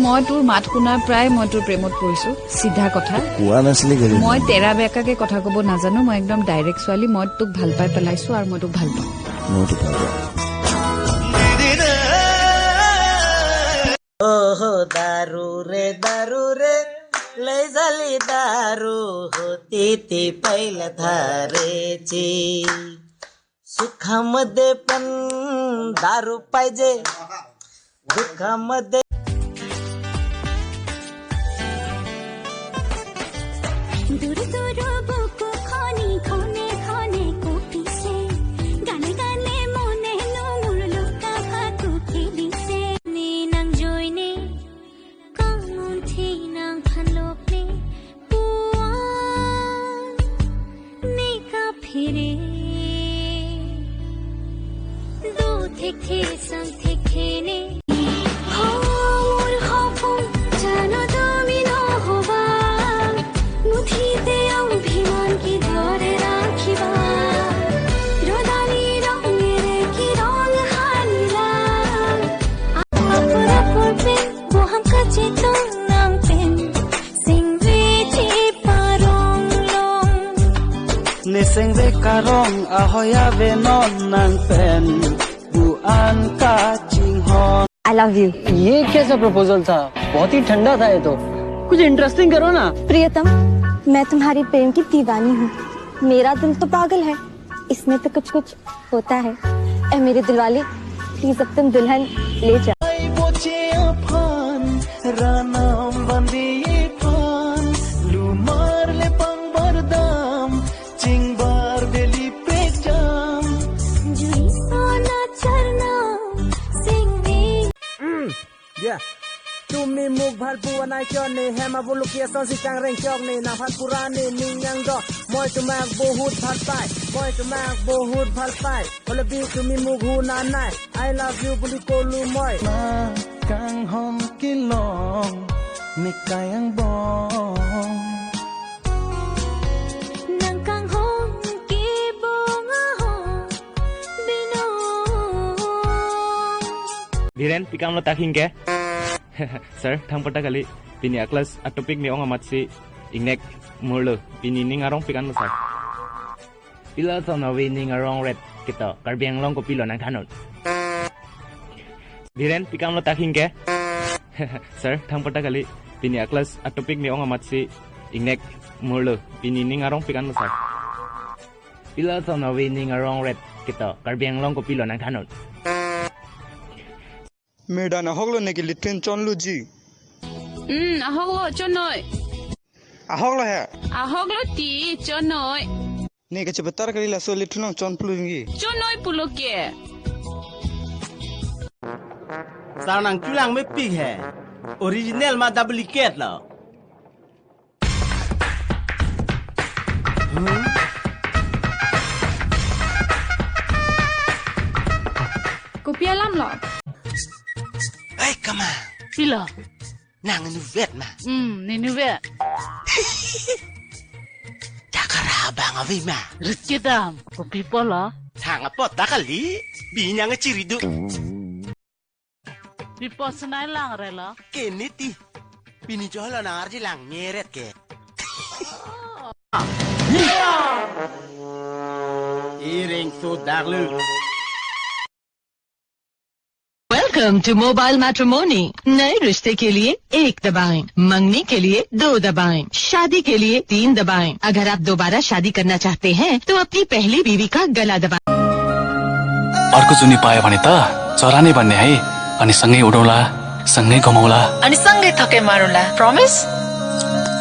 মই তোৰ মাত শুনাৰ প্ৰায় মই তোৰ প্ৰেমত পৰিছো সিধা কথা কোৱা নাছিলি মই তেৰা বেকাকে কথা কব নাজানো মই একদম ডাইৰেক্ট ছোৱালী মই তোক ভাল পাই পেলাইছো আৰু মই তোক ভাল পাওঁ ओहो दारू रे लय झाली दारू होती ती पहिल्या धारेची सुखामध्ये पण दारू पाहिजे दुःखामध्ये दूर दूर बुको खाने खाने खाने को पीसे गाने गाने मोने नो मुरलो का भातु खेली से ने नंग जोइने कामुन थी नंग फलोपने पुआ ने का फिरे दो थे संग थे खेने Nising ve karong ahoya ve non nang pen buan ka ching hon I love you. ये कैसा प्रपोजल था बहुत ही ठंडा था ये तो कुछ इंटरेस्टिंग करो ना प्रियतम मैं तुम्हारी प्रेम की दीवानी हूँ मेरा दिल तो पागल है इसमें तो कुछ कुछ होता है ऐ मेरे दिलवाले प्लीज अब तुम दुल्हन ले जाओ Tumi muk bhal puanai chone hema bulukia sonsi kang reng chok ne na phat purani ningyang do moi tumak bohut bhal pai moi tumak bohut bhal pai ole bi tumi muk hu na nai I love you buli ko lu moi kang hom kilong mikayang bong nang kang hom ki bong ho bino Viren pikam lo taking ke Sir, thang pata kali pini aklas atopik mi ong amat si ingnek murlo pini ning arong pikan lo sir. Pila to na winning arong red kita karbiang long ko pilo nang kanot. Viren pikam lo taking ke Sir, thang pata kali pini aklas atopik mi ong amat si ingnek murlo pini ning arong pikan lo sir. Pila to na winning arong red kita karbiang long ko pilo nang kanot. मेडा ना होगलो ने के लिट्रेन चोनलु जी ahoglo chonoi ahoगलो है ahoglo ti chonoi ने के चबतर करिला सो लिट्रेन चोन पुलुंगी chonoi puloke Sarang chulang में pig है original मा duplicate low kopialam lo Hey come on pilo nang nu vet ma ninuve takara bang avi ma rikidam kopi pola thang apot takali bi nyang ciridu pipo senai lang rela keniti bini jolo na arji lang nyeret ke Iring so daglu Welcome to Mobile Matrimony. नए रिश्ते के लिए 1 दबाएं, मंगनी के लिए 2 दबाएं, शादी के लिए 3 दबाएं। अगर आप दोबारा शादी करना चाहते हैं तो अपनी पहली बीवी का गला दबाएं। अर्को जुनी पायो भने त चरा नै भन्ने है अनि सँगै उडौला सँगै घुमाउला अनि सँगै थके मारौला प्रमिस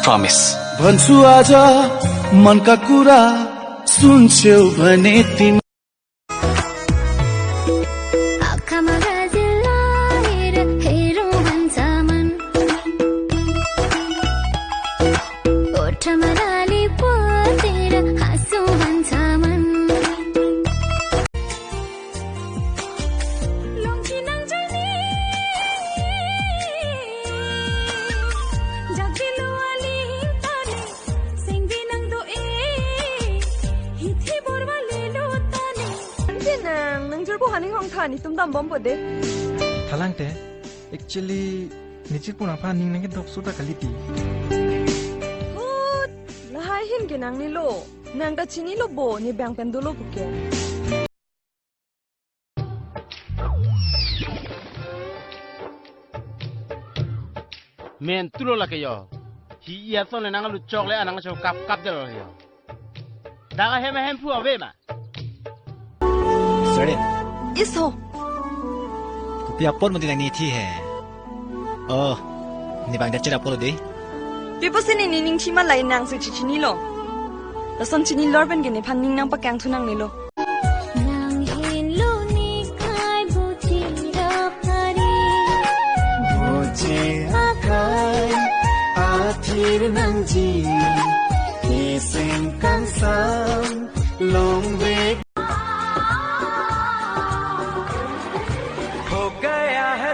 प्रमिस भन्छु आज मनका कुरा सुन्छौ भने तिमी ni tum dam bom bode. Thalangte actually nichit puna pa ning nang dok suta kaliti. Hut, lahai hin ke nang ni lo. Nang da chini lo bo ni bang pendulo buke. Men tulo la ke yo. Hi ya son le nang lu chok le anang cho kap de lo yo. Da ga hem pu ave ma. Sare. Iso. Kupia pon mo dinang ni thi hai. Oh, ni bang da chira polo de. Pipo sini ni ning chima lai nang su chi chini lo. La son chini lor ben ge ni phan ning nang pa kang thu nang ni lo. nang hin lu ni khai bu chi ra phari Boche akai athir nang ji Kesem kang sam long ve हो गया है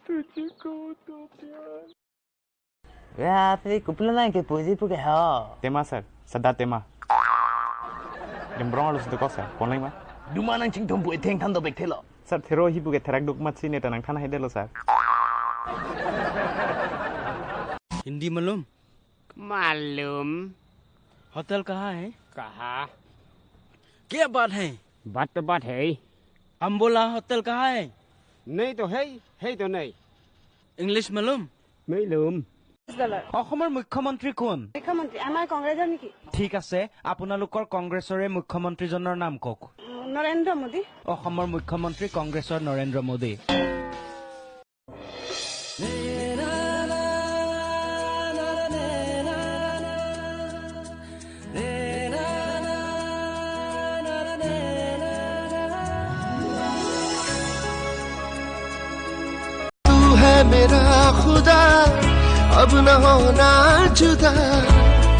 तुझको तो प्यार Ya, tapi kumpulan lain ke puji pun ke ha. Tema sir, sada tema. Gembrong alus tu kau sir, pon lagi mah. Duma nang ching thum bu theng than do bek thelo. Sir, thero hi buke therak duk mat sini tanang thana hede lo sir. Hindi मालूम? मालूम hotel कहाँ है? कहा क्या बात है? बात तो बात है हम बोला होटल कहाँ है? नहीं तो है तो नहीं इंग्लिश मालूम? मालूम অসমৰ মুখ্যমন্ত্ৰী কোন? মুখ্যমন্ত্ৰী আমাৰ কংগ্ৰেছৰ নেকি? ঠিক আছে আপোনালোকৰ কংগ্ৰেছৰে মুখ্যমন্ত্ৰীজনৰ নাম কওক। নৰেন্দ্ৰ মোদী। অসমৰ মুখ্যমন্ত্ৰী কংগ্ৰেছৰ নৰেন্দ্ৰ মোদী। तू है मेरा खुदा अब न होना जुदा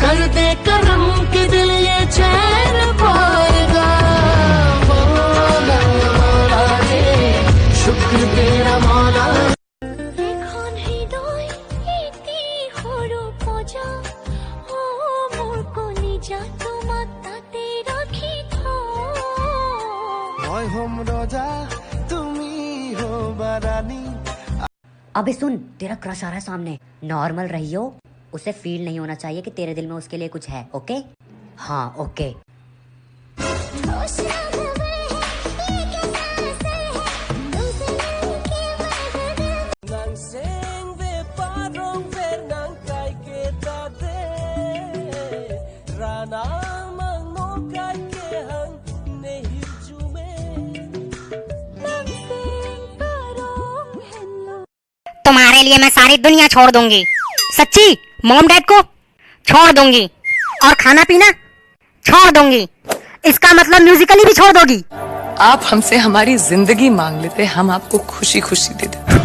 कर दे करम के दिल ये चैन पाएगा मौला मौला रे शुक्र तेरा मौला এখন হৃদয় এটি সৰু পজা ও মোৰ কলিজা তোমাক তাতে ৰাখি থওঁ মই হোম ৰজা তুমি हो বাৰানী। अबे सुन, तेरा क्रश आ रहा है सामने, नॉर्मल रहियो, उसे फील नहीं होना चाहिए कि तेरे दिल में उसके लिए कुछ है, ओके? हाँ ओके। तुम्हारे लिए मैं सारी दुनिया छोड़ दूंगी, सच्ची। मॉम डैड को छोड़ दूंगी और खाना पीना छोड़ दूंगी। इसका मतलब म्यूजिकली भी छोड़ दोगी? आप हमसे हमारी जिंदगी मांग लेते, हम आपको खुशी खुशी दे देते।